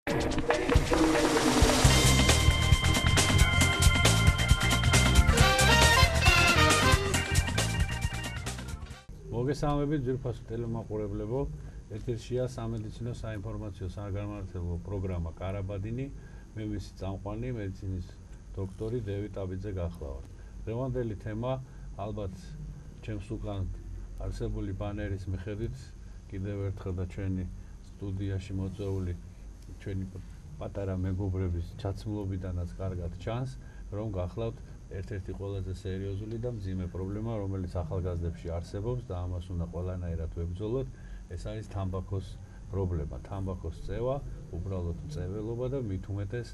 მოგესალმებით ძვირფასო ტელემაყურებლებო, ეთერშია სამედიცინო საინფორმაციო საგანმანათლებლო პროგრამა კარაბადინი, მე მისი წამყვანი მედიცინის დოქტორი დევიდ აბიძე გახლავართ. დღევანდელი თემა ალბათ ჩემს უკან არსებული ბანერის მიხედვით კიდევ ერთხელ და ჩვენი სტუდიაში მოწვეული ჩვენი პატარა მეგობრების ჩაცმულობიდანაც კარგად ჩანს, რომ გახლავთ ერთ-ერთი ყველაზე სერიოზული და მძიმე პრობლემა, რომელიც ახალგაზრდებში არსებობს და ამას უნდა ყველანაირად ვებრძოლოთ, ეს არის თამბაქოს პრობლემა, თამბაქოს წევა, უბრალოდ მწეველობა და მით უმეტეს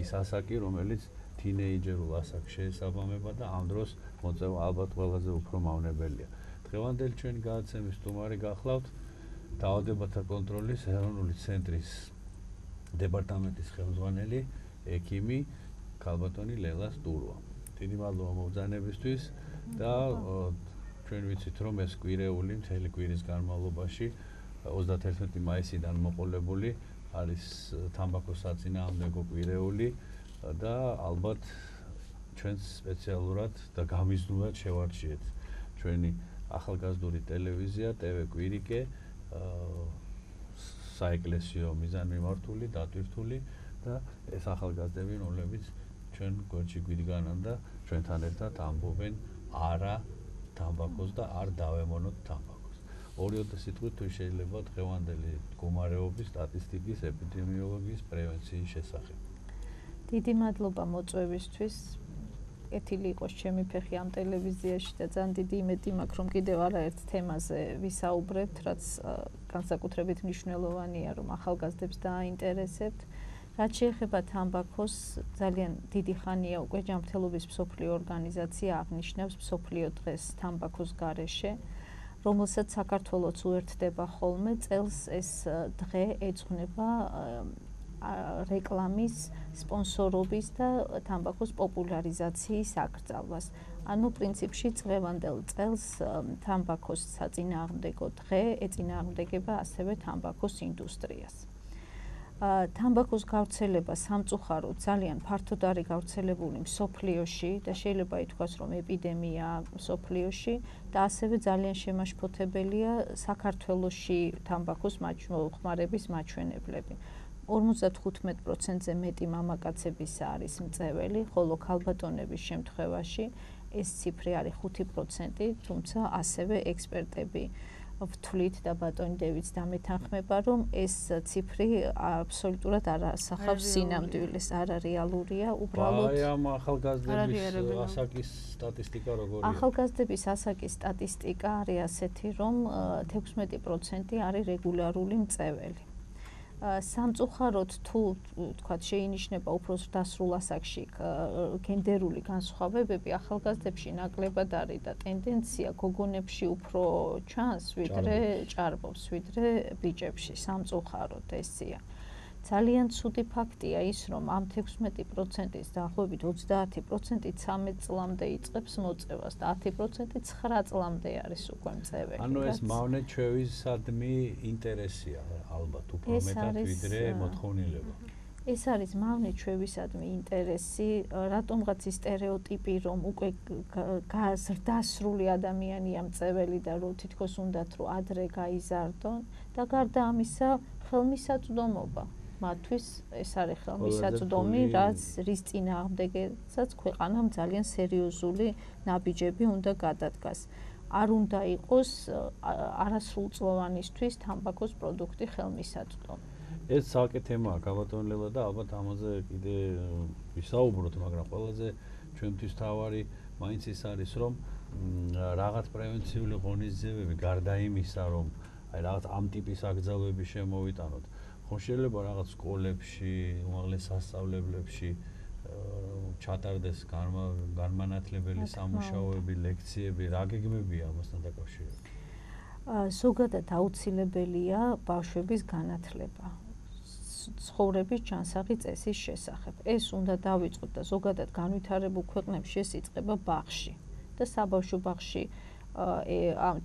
ის ასაკი, რომელიც თინეიჯერულ ასაკს შეესაბამება და ამ დროს მოწევა ალბათ ყველაზე უფრო მავნებელია. დღევანდელი ჩვენი გადაცემის სტუმარი გახლავთ დაავადებათა კონტროლის ეროვნული ცენტრის დეპარტამენტის ხელმძღვანელი ექიმი ქალბატონი ლელა სტურვა. დიდი მადლობა მობრძანებისთვის და ჩვენ ვიცით რომ ეს კვირეული მთელი კვირის განმავლობაში 31 მაისიდან მოყოლებული არის თამბაქოს საწინააღმდეგო კვირეული და ალბათ ჩვენს სპეციალურად და გამიზნულად შევარჩიეთ ჩვენი ახალგაზრდული ტელევიზია TV კვირიკე საეკლესიო მიზანმიმართული დატვირთული და ეს ახალგაზრდები რომლებიც ჩვენ გვერდში გვიდგანან და ჩვენთან ერთად ამბობენ არა თამბაქოს და არ დავემონოთ თამბაქოს. ორიოდე სიტყვით თუ შეიძლება დღევანდელი მდგომარეობის სტატისტიკის, ეპიდემიოლოგიის, პრევენციის შესახებ. დიდი მადლობა მოწვევისთვის. კეთილი იყოს ჩემი ფეხი ამ ტელევიზიაში და ძალიან დიდი იმედი მაქვს, რომ კიდევ არაერთ თემაზე ვისაუბრებთ, რაც განსაკუთრებით მნიშვნელოვანია, რომ ახალგაზრდებს დააინტერესებთ. რაც შეეხება თამბაქოს, ძალიან დიდი ხანია უკვე ჯანმრთელობის მსოფლიო ორგანიზაცია აღნიშნავს მსოფლიო დღეს თამბაქოს გარეშე, რომელსაც საქართველოც უერთდება ხოლმე. წელს ეს დღე ეძღვნება რეკლამის, სპონსორობის და თამბაქოს პოპულარიზაციის აკრძალვას. ანუ პრინციპში წლევანდელ წელს თამბაქოს საწინააღმდეგო დღე ეწინააღმდეგება ასევე თამბაქოს ინდუსტრიას. თამბაქოს გავრცელება სამწუხაროდ ძალიან ფართოდ არის გავრცელებული მსოფლიოში და შეიძლება ითქვას, რომ ეპიდემია მსოფლიოში და ასევე ძალიან შემაშფოთებელია საქართველოში თამბაქოს ხმარების მაჩვენებლები. 55%-ზე მეტი მამაკაცებისა არის მწეველი, ხოლო ქალბატონების შემთხვევაში ეს ციფრი არის 5%, თუმცა ასევე ექსპერტები ვთვლით და ბატონი დევიდს დამეთანხმება, რომ ეს ციფრი აბსოლუტურად არ ასახავს სინამდვილეს, არარეალურია, უბრალოდ აი ამ ახალგაზრდების ასაკის სტატისტიკა როგორია? ახალგაზრდების ასაკის სტატისტიკა არის ასეთი, რომ 16% არის რეგულარული მწეველი. სამწუხაროდ თუ თქვათ შეინიშნება უფრო დასრულ ასაკში გენდერული განსხვავებები ახალგაზრდებში ნაკლებად არის და ტენდენცია გოგონებში უფრო ჩანს ვიდრე ჭარბობს, ვიდრე ბიჭებში. სამწუხაროდ ესეა. ძალიან ცუდი ფაქტია ის, რომ ამ 16%-ის დაახლოებით 30% 13 წლამდე იწყებს მოწევას და 10% 9 წლამდე არის უკვე მწეველი. ანუ ეს მავნე ჩვევისადმი ინტერესია ალბათ უფრო მეტად ვიდრე მოთხოვნილება. ეს არის მავნე ჩვევისადმი ინტერესი, რატომღაც ის სტერეოტიპი, რომ უკვე გაზრდასრული ადამიანია მწეველი და რომ თითქოს უნდათ რომ ადრე გაიზარდონ და გარდა ამისა ხელმისაწვდომობა. მათთვის ეს არის ხელმისაწვდომი, რის წინააღმდეგაც ქვეყანამ ძალიან სერიოზული ნაბიჯები უნდა გადადგას. არ უნდა იყოს არასრულწლოვანისთვის თამბაქოს პროდუქტი ხელმისაწვდომი. ეს ცალკე თემაა ქალბატონელა და ალბათ ამაზე კიდე ვისაუბროთ, მაგრამ ყველაზე ჩვენთვის თავარი მაინც ის არის, რომ რაღაც პრევენციული ღონისძიებები გარდა იმისა, რომ აი რაღაც ამ ტიპის აკრძალვები შემოვიტანოთ. ხო შეიძლება რაღაც სკოლებში, უმაღლეს სასწავლებლებში ჩატარდეს განმანათლებელი სამუშაოები, ლექციები, რა გეგმებია ამასთან დაკავშირებით? ზოგადად აუცილებელია ბავშვების განათლება. ცხოვრების ჯანსაღი წესის შესახებ. ეს უნდა დავიწყოთ და ზოგადად განვითარებულ ქვეყნებში ეს იწყება ბაღში. და საბავშვო ბაღში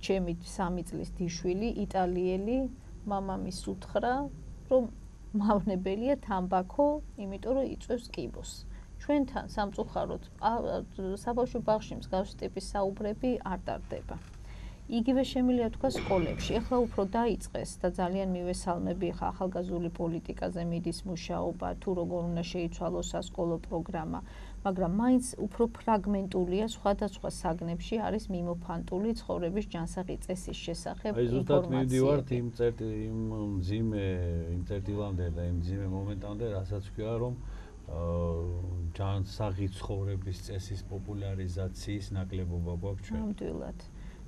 ჩემი 3 წლის დიშვილი იტალიელი მამამის უთხრა, რომ მავნებელია თამბაქო, იმიტომ რომ იწვევს კიბოს. ჩვენთან სამწუხაროდ საბავშვო ბაღში მსგავსი ტიპის საუბრები არ ტარდება. იგივე შემიძლია თქვა სკოლებში. ეხლა უფრო დაიწყეს და ძალიან მივესალმები ხა ახალგაზრდული პოლიტიკაზე მიდის მუშაობა, თუ როგორ უნდა შეიცვალოს სასკოლო პროგრამა, მაგრამ მაინც უფრო ფრაგმენტულია სხვადასხვა საგნებში არის მიმოფანტული ცხოვრების ჯანსაღი წესის შესახებ ინფორმაცია. აი ზუსტად მივდივართ იმ წერტილამდე და იმ მძიმე მომენტამდე, რასაც ვქვა რომ ჯანსაღი ცხოვრების წესის პოპულარიზაციის ნაკლებობა გვაქვს ჩვენ. ნამდვილად.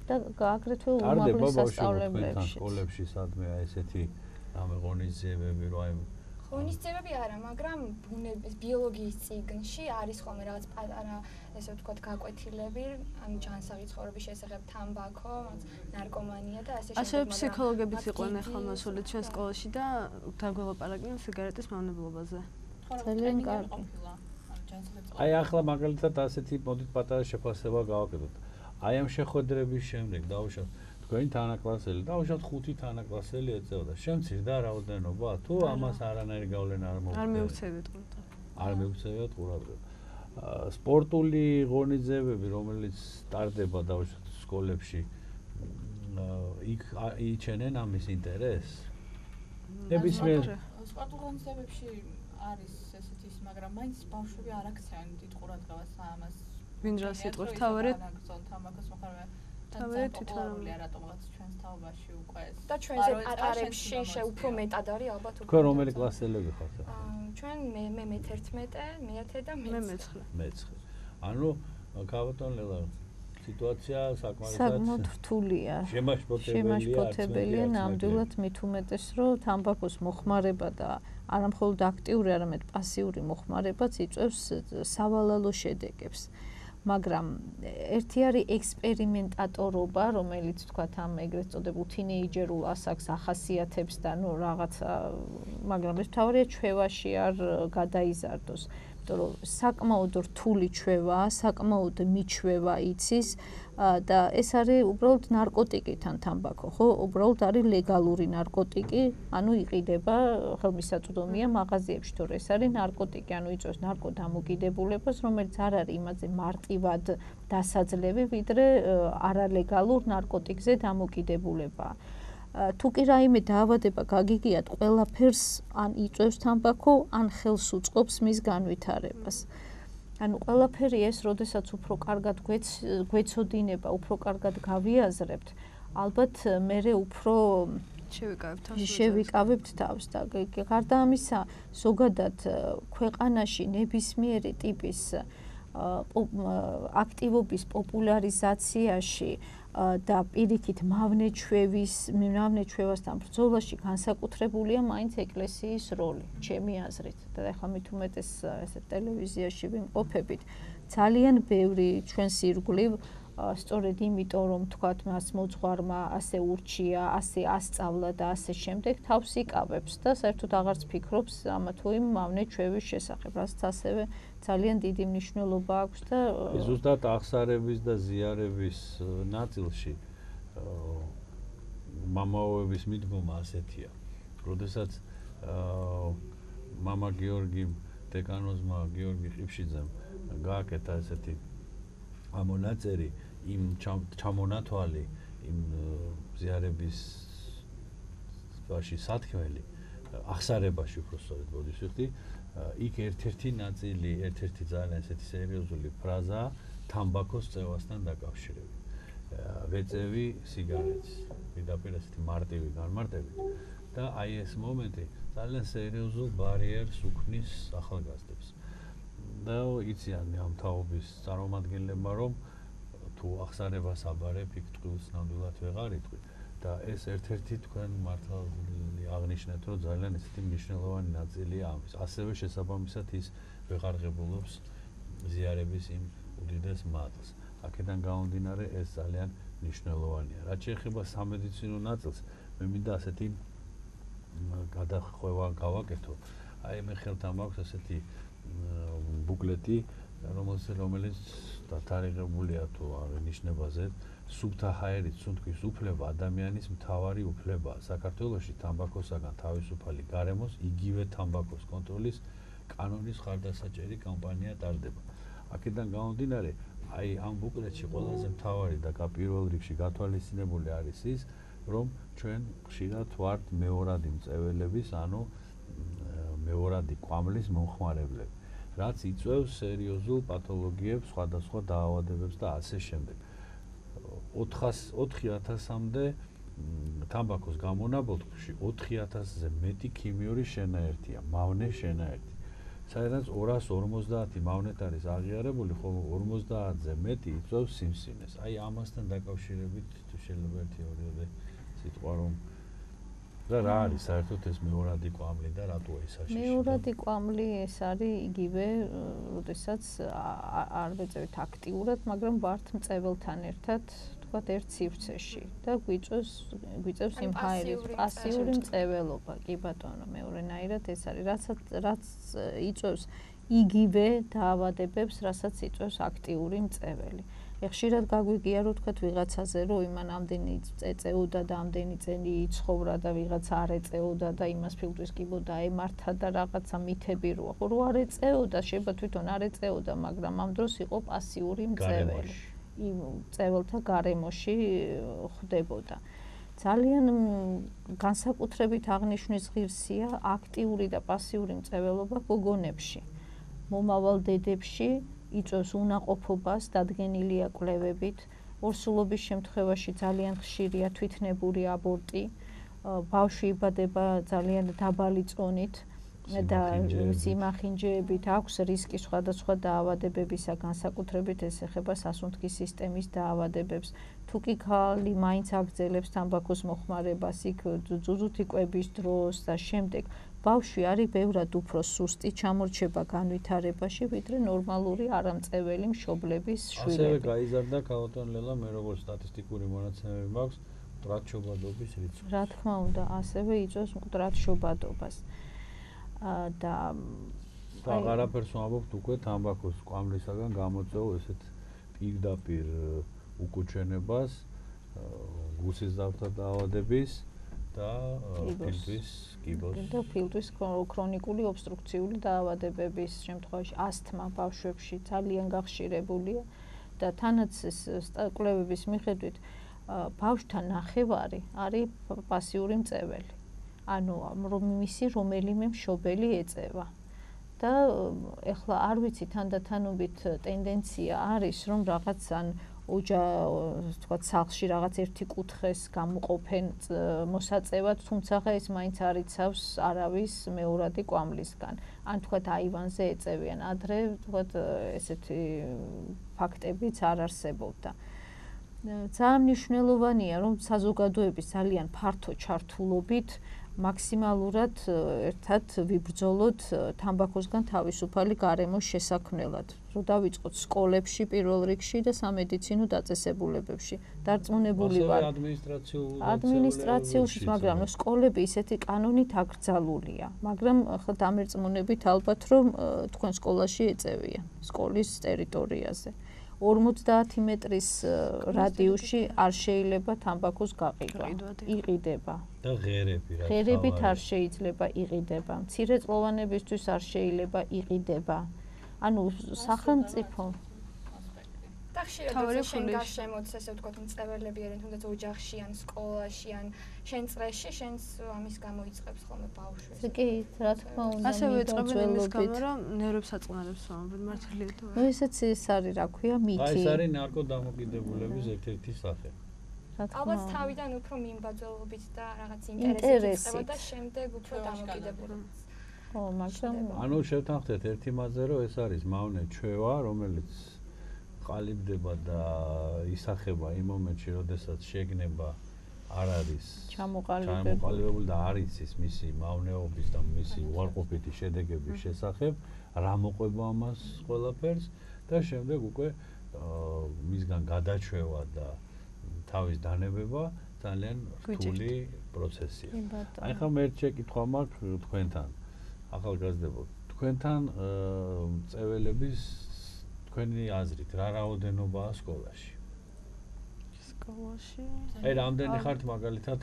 და აგრეთვე უმაღლეს სასწავლებლებში. სკოლებში სადმე ესეთი რამე ღონისძიებები რო აი ღონისძიებები არა, მაგრამ ბუნების ბიოლოგიის წიგნში არის ხოლმე რაღაც პატარა ესე ვთქვათ გაკვეთილები, ან ჯანსაღი ცხოვრების შესახებ თამბაქო, ნარკომანია და ასე ასევე ფსიქოლოგებიც იყვნენ ახლა მასული ჩვენ სკოლაში და დაგველაპარაკდნენ სიგარეტის მავნებლობაზე. ძალიან კარგი. აი ახლა მაგალითად ასეთი მოდით პატარა შეფასება გავაკეთოთ. აი ამ შეხვედრების შემდეგ დავუშვათ თქვენი თანაკლასელი, დავუშვათ 5 თანაკლასელი ეწეოდა. შემცირდა რაოდენობა, თუ ამას არანაირი გავლენა არ მოუხდა. არ მიუქცევით ყურადღება. არ მიუქცევით ყურადღება. სპორტული ღონისძიებები, რომელიც სტარდება დავუშვათ სკოლებში, იქ იჩენენ ამის ინტერესს? ნებისმიერ სპორტულ ღონისძიებებში არის ესეთი ის, მაგრამ მაინც ბავშვები არ აქცევენ დიდ ყურადღებას ამას. ვინ რას იტყვის თავარი? თამბაქოს მოხარება. თავარი თვითონ რატომღაც ჩვენს თაობაში უკვე ეს. და ჩვენზე პატარებში უფრო მეტად არის ალბათ უკვე. თქვენ რომელი კლასელები ხართ? ჩვენ მე მე-11, მე-10 და მე-9. მე-9. ანუ ქაბატონ ლელა სიტუაცია საკმაოდ რთულია. შემაშფოთებელია ნამდვილად მით უმეტეს რომ თამბაქოს მოხმარება და არამხოლოდ აქტიური, არამედ პასიური მოხმარებაც იწვევს სავალალო შედეგებს. მაგრამ ერთი არის ექსპერიმენტატორობა, რომელიც თქვათ ამ ეგრეთ წოდებულ თინეიჯერულ ასაკს ახასიათებს და ნუ რაღაცა, მაგრამ ეს თავარია ჩვევაში არ გადაიზარდოს. იმიტომ რომ საკმაოდ რთული ჩვევაა, საკმაოდ მიჩვევა იცის და ეს არის უბრალოდ ნარკოტიკიდან თამბაქო, ხო? უბრალოდ არის ლეგალური ნარკოტიკი, ანუ იყიდება, ხელმისაწვდომია მაღაზიებში, თორე ეს არის ნარკოტიკი, ანუ იწვევს ნარკოდამოკიდებულებას, რომელიც არ არის იმაზე მარტივად დასაძლევი, ვიდრე არალეგალურ ნარკოტიკზე დამოკიდებულება. თუ კი რაიმე დაავადება გაგიგიათ, ყველაფერს ან იწვევს თამბაქო, ან ხელს უწყობს მის განვითარებას. ანუ ყველაფერი ეს, როდესაც უფრო კარგად გვეცოდინება, უფრო კარგად გავიაზრებთ, ალბათ მერე უფრო შევიკავებთ თავს და გარდა ამისა, ზოგადად ქვეყანაში ნებისმიერი ტიპის აქტივობის პოპულარიზაციაში და პირიქით მავნე ჩვევასთან ბრძოლაში განსაკუთრებულია მაინც ეკლესიის როლი, ჩემი აზრით. და ახლა მით უმეტეს ესე ტელევიზიაში ვიმყოფებით, ძალიან ბევრი ჩვენს ირგვლივ სწორედ იმიტომ რომ თქვათ მას მოძღვარმა ასე ურჩია, ასე ასწავლა და ასე შემდეგ თავს იკავებს და საერთოდ აღარც ფიქრობს ამა თუ იმ მავნე ჩვევის შესახებ, რასაც ასევე ძალიან დიდი მნიშვნელობა აქვს და ზუსტად აღსარების და ზიარების ნაწილში მამაოების მიდგომა ასეთია. როდესაც მამა გიორგი დეკანოზმა გიორგი ყიფშიძემ გააკეთა ესეთი ამონაწერი იმ ჩამონათვალი იმ ზიარების სათქმელი აღსარებაში უფრო სწორედ მოდივსიხდი იქ ერთ-ერთი ნაწილი, ერთ-ერთი ძალიან ესეთი სერიოზული ფრაზა თამბაქოს წევასთან დაკავშირებით. ვეწევი სიგარეტს, პირდაპირ ესეთი მარტივი განმარტებით და აი ეს მომენტი ძალიან სერიოზულ ბარიერს უქმნის ახალგაზრდებს. და იციან ამ თაობის წარმომადგენლებმა რომ თუ აღსარებას აბარებ, იქ ტყუილს ნამდვილად ვეღარ იტყვი და ეს ერთ-ერთი თქვენ მართლა აღნიშნეთ, რომ ძალიან ესეთი მნიშვნელოვანი ნაწილია ამის. ასევე შესაბამისად ის ვეღარღებულობს ზიარების იმ უდიდეს მადლს. აქედან გამომდინარე ეს ძალიან მნიშვნელოვანია. რაც შეეხება სამედიცინო ნაწილს, მე მინდა ასეთი გადახვევა გავაკეთო. აი მე ხელთან მაქვს ასეთი ბუკლეტი, რომელიც დათარიღებულია თუ აღნიშნებაზე სუფთა ჰაერით სუნთქვის უფლება ადამიანის მთავარი უფლებაა. საქართველოში თამბაქოსაგან თავისუფალი გარემოს იგივე თამბაქოს კონტროლის კანონის ხარდასაჭერი კამპანია ტარდება. აქედან გამომდინარე, აი ამ ბუკლეტში ყველაზე მთავარი და პირველ რიგში გათვალისწინებული არის ის, რომ ჩვენ ხშირად ვართ მეორადი მწველების, ანუ მეორადი კვამლის მომხმარებლები, რაც იწვევს სერიოზულ პათოლოგიებს, სხვადასხვა დაავადებებს და ასე შემდეგ. 4000-მდე თამბაქოს გამონაბოლქვში 4000-ზე მეტი ქიმიური შენაერთია, მავნე შენაერთი. საერთოდ 250 მავნეთ არის აღიარებული, ხოლო 50-ზე მეტი იწვევს სიმსივნეს. აი ამასთან დაკავშირებით თუ შეიძლება ერთი-ორი სიტყვა რომ რა არის საერთოდ ეს მეორადი კვამლი და რატოა ის აშიში? მეორადი კვამლი ეს არის იგივე, როდესაც არ ვეწევით აქტიურად, მაგრამ ვართ მწებელთან ერთად, თქვათ ერთ სივრცეში და გვიწევს იმ ჰაერის პასიური მწებელობა, კი ბატონო, მეორენაირად ეს არის, რაც იწვევს იგივე დაავადებებს, რასაც იწვევს აქტიური მწებელი. ხშირად გაგვიგია რომ თქვათ ვიღაცაზე რომ იმან ამდენი ეწეოდა და ამდენი წელი იცხოვრა და ვიღაცა არ ეწეოდა და იმას ფილტვის კიბო დაემართა და რაღაცა მითები როა ხო რო არ ეწეოდა შეიძლება თვითონ არ ეწეოდა მაგრამ ამ დროს იყო პასიური მწეველი იმ მწეველთა გარემოში ხდებოდა ძალიან განსაკუთრებით აღნიშვნის ღირსია აქტიური და პასიური მწეველობა გოგონებში მომავალ დედებში იწვევს უნაყოფობას, დადგენილია კვლევებით, ორსულობის შემთხვევაში ძალიან ხშირია თვითნებური აბორტი, ბავშვი იბადება ძალიან დაბალი წონით და სიმახინჯეებით აქვს რისკი სხვადასხვა დაავადებებისა, განსაკუთრებით ეს ეხება სასუნთქის სისტემის დაავადებებს. თუ კი ქალი მაინც აგრძელებს თამბაქოს მოხმარებას, იქ ძუძუთი კვების დროს და შემდეგ ბავშვი არის ბევრად უფრო სუსტი, ჩამორჩება განვითარებაში, ვიდრე ნორმალური არამწეველი მშობლების შვილები. ასევე გაიზარდა ქალბატონ ლელა, მე როგორც სტატისტიკური მონაცემები მაქვს, მკვდრადშობადობის რიცხვი. რა თქმა უნდა, ასევე იწვევს მკვდრადშობადობას. და აღარაფერს ვამბობთ უკვე თამბაქოს კვამლისაგან გამოწვეულ ესეთ პირდაპირ უკუჩვენებას, გუსის ზავთა დაავადების და ფილტვის კიბოს და ფილტვის ქრონიკული ობსტრუქციული დაავადებების შემთხვევაში ასთმა ბავშვებში ძალიან გახშირებულია და თანაც კვლევების მიხედვით ბავშვთა ნახევარი არის პასიური მწეველი. ანუ მისი რომელიმე მშობელი ეწევა. და ეხლა არ ვიცი თანდათანობით ტენდენცია არის რომ რაღაც ან თქვათ სახლში რაღაც ერთი კუთხეს გამოყოფენ მოსაწევად, თუმცა ეს მაინც არ იცავს არავის მეორადი კვამლისგან. ან თქვათ აივანზე ეწევიან, ადრე თქვათ ესეთი ფაქტებიც არ არსებობდა. ძალიან მნიშვნელოვანია რომ საზოგადოების ძალიან ფართო ჩართულობით მაქსიმალურად ერთად ვიბრძოლოთ თამბაქოსგან თავისუფალი გარემოს შესაქმნელად. რომ დავიწყოთ სკოლებში პირველ რიგში და სამედიცინო დაწესებულებებში. დარწმუნებული ვარ ადმინისტრაციულში, მაგრამ სკოლები ისეთი კანონით აკრძალულია, მაგრამ ახლა დამერწმუნებით ალბათ რომ თქვენ სკოლაში ეწევიან სკოლის ტერიტორიაზე. 50 მეტრის რადიუსში არ შეიძლება თამბაქოს გაყიდვა. იყიდება. და ღერები ღერებით არ შეიძლება იყიდება. მცირეწლოვანებისთვის არ შეიძლება იყიდება. ანუ სახელმწიფო და ხშირად შენ გარშემოც ესე ვთქვათ მწველები არიან, თუნდაც ოჯახში ან სკოლაში ან შენ წრეში შენს ამის გამოიწყებს ხოლმე ბავშვებს. კი, რა თქმა უნდა. ასევე ეწყებენ იმის გამო, რომ ნერვებს აწყნარებს ვამბობ, მართალია თუ არა. ესეც ის არის, რა ქვია, მითი. აი ეს არის ნარკოდამოკიდებულების ერთ-ერთი სახე. ალბათ თავიდან უფრო მიმბაძველობით და რაღაც ინტერესით ხდება და შემდეგ უფრო დამოკიდებულებით. ხო, მაგრამ ანუ შევთანხმდეთ ერთი მასზე, რომ ეს არის მავნე ჩვევა, რომელიც ყალიბდება და ისახება იმ მომენტში, როდესაც შეგნება არ არის ჩამოყალიბებული და არ იცის მისი მავნეობის და მისი უარყოფითი შედეგების შესახებ, რა მოყვება ამას ყველაფერს და შემდეგ უკვე მისგან გადაჩვევა და თავის დანებება ძალიან რთული პროცესია. აი ხა მე ერთ შეკითხვა მაქვს თქვენთან, ახალგაზრდებო, თქვენთან მწველების თქვენი აზრით რა რაოდენობაა სკოლაში? სკოლაში. აი რამდენი ხართ მაგალითად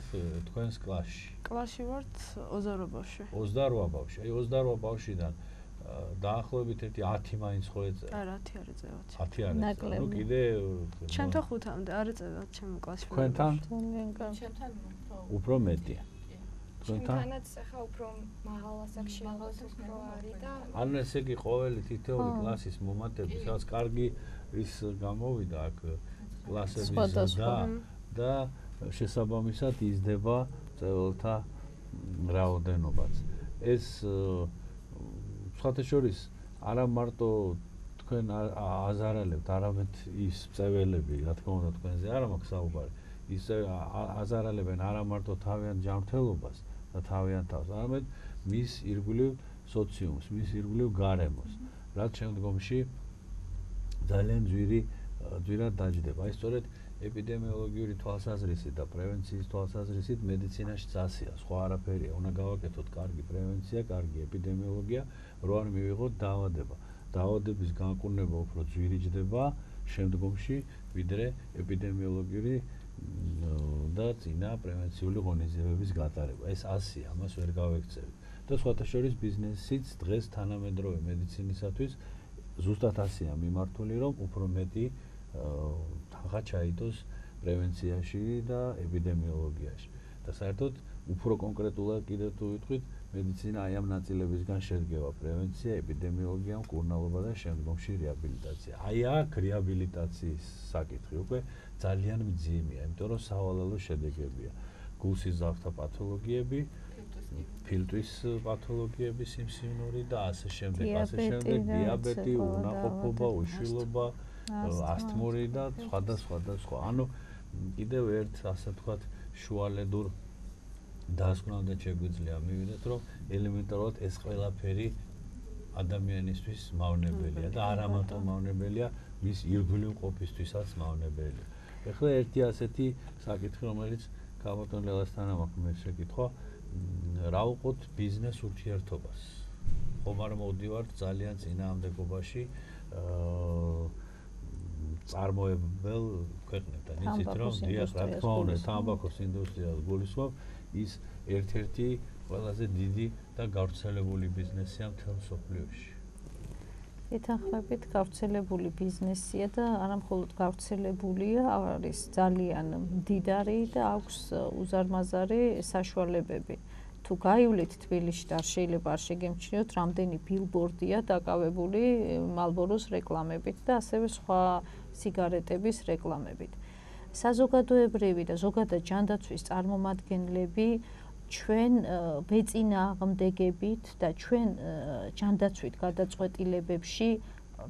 თქვენს კლასში? კლასში ვართ 28 ბავშვი. 28 ბავშვი. აი 28 ბავშვიდან დაახლოებით 10 მაინც ხო ეწევა? არა, 10 არ ეწევა. 10 არ ეწევა. ნუ კიდე ჩემთან 5-მდე არ ეწევა ჩემ კლასში. თქვენთან? ჩემთან უფრო მეტია. ჩვენთანაც ახლა უფრო მაღალ ასაკში უფრო არის და ანუ ესე იგი ყოველი თითოეული კლასის მომატების რაც კარგი ის გამოვიდა აქ კლასების და შესაბამისად იზრდება წეველთა რაოდენობაც. ეს სხვათა შორის არა მარტო თქვენ აზარალებთ, არამედ ის წეველები, რა თქმა უნდა თქვენზე არ მაქვს საუბარი. ის აზარალებენ არა მარტო თავიანთ ჯანმრთელობას და თავიანთ თავს, არამედ მის ირგვლივ სოციუმს, მის ირგვლივ გარემოს, რაც შემდგომში ძალიან ძვირად დაჯდება. აი სწორედ ეპიდემიოლოგიური თვალსაზრისით და პრევენციის თვალსაზრისით მედიცინაში წასია, სხვა არაფერია. უნდა გავაკეთოთ კარგი პრევენცია, კარგი ეპიდემიოლოგია, რო არ მივიღოთ დაავადება. დაავადების განკურნება უფრო ძვირიჯდება შემდგომში, ვიდრე ეპიდემიოლოგიური და წინა პრევენციული ღონისძიებების გატარება. ეს ასია, ამას ვერ გავექცევით. და სხვათა შორის ბიზნესიც დღეს თანამედროვე მედიცინისათვის ზუსტად ასია მიმართული, რომ უფრო მეტი თანხა ჩაიდოს პრევენციაში და ეპიდემიოლოგიაში. და საერთოდ უფრო კონკრეტულად კიდევ თუ ვიტყვით, მედიცინა აი ამ ნაწილებისგან შედგება: პრევენცია, ეპიდემიოლოგია, მკურნალობა და შემდგომში რეაბილიტაცია. აი აქ რეაბილიტაციის საკითხი უკვე ძალიან მძიმეა, იმიტომ რომ სავალალო შედეგებია. გულსიზავთა პათოლოგიები, ფილტვის პათოლოგიები, სიმსივნური და ასე შემდეგ, დიაბეტი, უნაყოფობა, უშვილობა, ასთმური და სხვა. ანუ კიდევ ერთ ასე ვთქვათ შუალედურ დასკვნამდე შეგვიძლია მივიდეთ, რომ ელემენტარულად ეს ყველაფერი ადამიანისთვის მავნებელია და არა მარტო მავნებელია, მის ირგვლივ ყოფისთვისაც მავნებელია. ეხლა ერთი ასეთი საკითხი, რომელიც ქალბატონ ლელასთან მაქვს მე შეკითხვა, რა უყოთ ბიზნეს ურთიერთობას? ხომ არ მოვდივართ ძალიან წინააღმდეგობაში წარმოებელ ქვეყნებთან. იცით რომ დიახ, რა თქმა უნდა, თამბაქოს ინდუსტრიას გულისხმობ, ის ერთ-ერთი ყველაზე დიდი და გავრცელებული ბიზნესია მთელ მსოფლიოში. ეთანხმებით გავრცელებული ბიზნესია და არა მხოლოდ გავრცელებულია, არის ძალიან მდიდარი და აქვს უზარმაზარი საშუალებები. თუ გაივლით თბილისში და შეიძლება არ შეგემჩნიოთ, რამდენი ბილბორდია დაკავებული მალბოროს რეკლამებით და ასევე სხვა სიგარეტების რეკლამებით. საზოგადოებრივი და ზოგადად ჯანდაცვის წარმომადგენლები ჩვენ ბეწინააღმდეგებით და ჩვენ ჯანდაცვით გადაწყვეტილებებში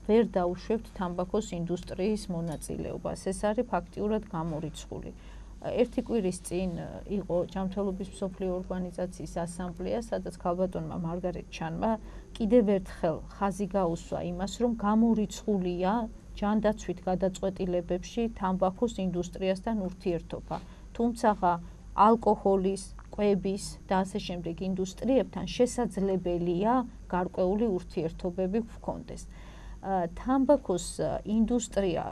ვერ დაუშვებთ თამბაქოს ინდუსტრიის მონაწილეობას. ეს არის ფაქტიურად გამორიცხული. ერთი კვირის წინ იყო ჯანმრთელობის მსოფლიო ორგანიზაციის ასამბლეა, სადაც ქალბატონმა მარგარეტ ჩანმა კიდევ ერთხელ ხაზი გაუსვა იმას, რომ გამორიცხულია ჯანდაცვით გადაწყვეტილებებში თამბაქოს ინდუსტრიასთან ურთიერთობა. თუმცა ალკოჰოლის, კვების და ასე შემდეგ ინდუსტრიებთან შესაძლებელია გარკვეული ურთიერთობები გვქონდეს. თამბაქოს ინდუსტრია,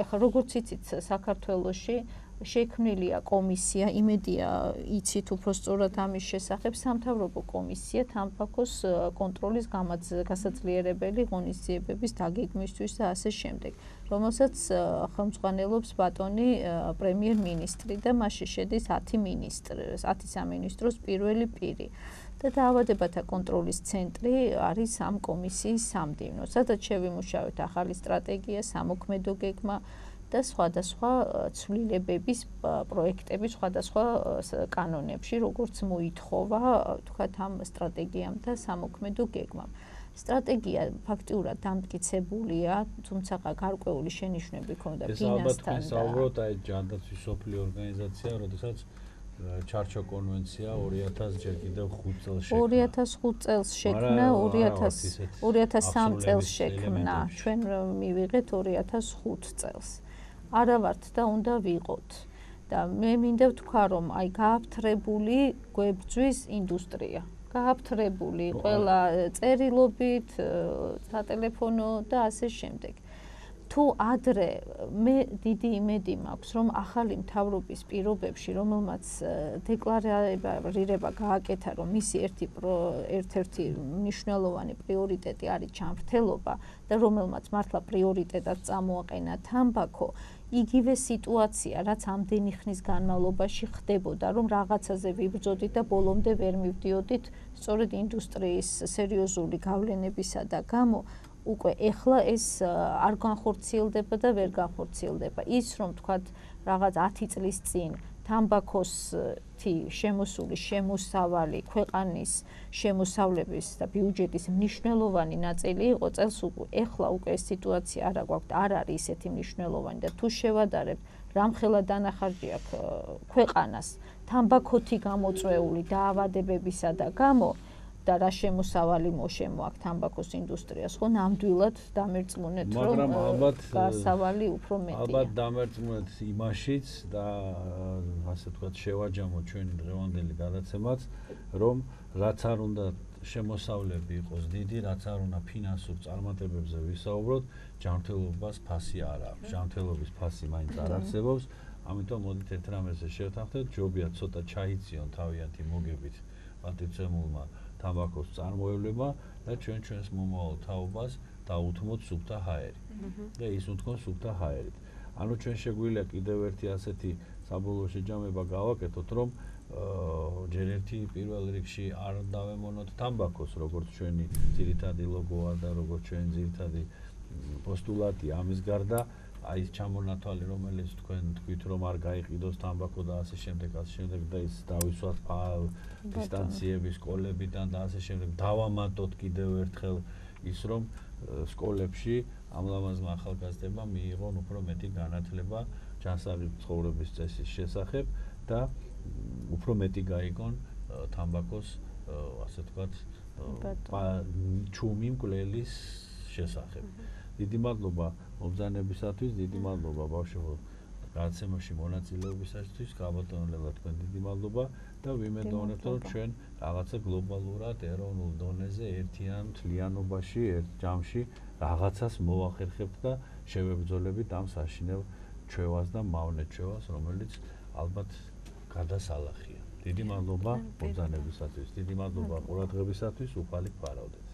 ეხლა როგორც იცით, საქართველოში შექმნილია კომისია, იმედია იცით უფრო სწორად ამის შესახებ, სამთავრობო კომისია თამბაქოს კონტროლის გასაძლიერებელი ღონისძიებების დაგეგმვისთვის და ასე შემდეგ, რომელსაც ხელმძღვანელობს ბატონი პრემიერ-მინისტრი და მასში შედის 10 სამინისტროს პირველი პირი. და დაავადებათა კონტროლის ცენტრი არის ამ კომისიის სამდივნო, სადაც შევიმუშავეთ ახალი სტრატეგია, სამოქმედო გეგმა და სხვადასხვა ცვლილებების პროექტები სხვადასხვა კანონებში, როგორც მოითხოვა, თქვათ ამ სტრატეგიამ და სამოქმედო გეგმამ. სტრატეგია ფაქტიურად დამტკიცებულია, თუმცა გარკვეული შენიშვნები ქონდა ფინანსთან. ეს ალბათ ვისაუბროთ აი ჯანდაცვის მსოფლიო ორგანიზაცია, როდესაც ჩარჩო კონვენცია 2000 ჯერ კიდევ 5 წელს შექმნა. 2005 წელს შექმნა, 2003 წელს შექმნა. ჩვენ მივიღეთ 2005 წელს. არა ვართ და უნდა ვიყოთ. და მე მინდა ვთქვა, რომ აი გააფთრებული გვებრძვის ინდუსტრია. გააფთრებული ყველა წერილობით, სატელეფონო და ასე შემდეგ. თუ ადრე მე დიდი იმედი მაქვს, რომ ახალი მთავრობის პირობებში, რომელმაც დეკლარირება გააკეთა, რომ მისი ერთ-ერთი მნიშვნელოვანი პრიორიტეტი არის ჩამრთელობა და რომელმაც მართლა პრიორიტეტად წამოაყენა თამბაქო, იგივე სიტუაცია, რაც ამდენი ხნის განმავლობაში ხდებოდა, რომ რაღაცაზე ვიბრძოდით და ბოლომდე ვერ მივდიოდით, სწორედ ინდუსტრიის სერიოზული გავლენებისა და გამო უკვე ეხლა ეს არ განხორციელდება და ვერ განხორციელდება. ის რომ თქვათ რაღაც 10 წლის წინ თამბაქოსი შემოსული შემოსავალი ქვეყანის შემოსავლების და ბიუჯეტის მნიშვნელოვანი ნაწილი იყო წელს ეხლა უკვე ეს სიტუაცია არა გვაქვს, არ არის ისეთი მნიშვნელოვანი და თუ შევადარებთ რამხელა დანახარჯი აქვს ქვეყანას თამბაქოთი გამოწვეული დაავადებებისა და გამო და რა შემოსავალი მოშემო აქვს თამბაქოს ინდუსტრიას, ხო ნამდვილად დამერწმუნეთ, რომ გარსავალი უფრო მეტია. ალბათ დამერწმუნეთ იმაშიც და ასე ვთქვათ შევაჯამოთ ჩვენი დღევანდელი გადაცემაც, რომ რაც არ უნდა შემოსავლები იყოს დიდი, რაც არ უნდა ფინანსურ წარმატებებზე ვისაუბროთ, ჯანმრთელობას ფასი არ აქვს. ჯანმრთელობის ფასი მაინც არ არსებობს, ამიტომ მოდით ერთ რამეზე შევთანხმდეთ, ჯობია ცოტა ჩაიციონ თავიანთი მოგებით პატივცემულმა თამბაქოს წარმოებლებმა და ჩვენს მომავალ თაობას დაუთმოთ სუფთა ჰაერი. და ის უთქონ სუფთა ჰაერით. ანუ ჩვენ შეგვიძლია კიდევ ერთი ასეთი საბოლოო შეჯამება გავაკეთოთ, რომ ჯერ ერთი პირველ რიგში არ დავემონოთ თამბაქოს, როგორც ჩვენი ძირითადი ლოგოა და როგორც ჩვენი ძირითადი პოსტულატია ამის გარდა, აი ეს ჩამონათვალი, რომელიც თქვენ თქვით, რომ არ გაიყიდოს თამბაქო და ასე შემდეგ და ის დავისვათ დისტანციები სკოლებიდან და ასე შემდეგ. დავამატოთ კიდევ ერთხელ ის, რომ სკოლებში ამ ლამაზმა ახალგაზრდებმა მიიღონ უფრო მეტი განათლება ჯანსაღი ცხოვრების წესის შესახებ და უფრო მეტი გაიგონ თამბაქოს, ასე ვთქვათ, ჩუმი მკვლელის შესახებ. დიდი მადლობა მობრძანებისათვის, დიდი მადლობა ბავშვებო გადაცემაში მონაწილეობისათვის, გაბატონებლა თქვენ დიდი მადლობა და ვიმედოვნებთ, რომ ჩვენ რაღაცა გლობალურად ეროვნულ დონეზე ერთიან მთლიანობაში, ერთ ჯამში რაღაცას მოვახერხებთ და შევებრძოლებით ამ საშინელ ჩვევას და მავნე ჩვევას, რომელიც ალბათ გადასალახია. დიდი მადლობა მობრძანებისათვის, დიდი მადლობა ყურადღებისათვის, უფალი გვარავდეთ.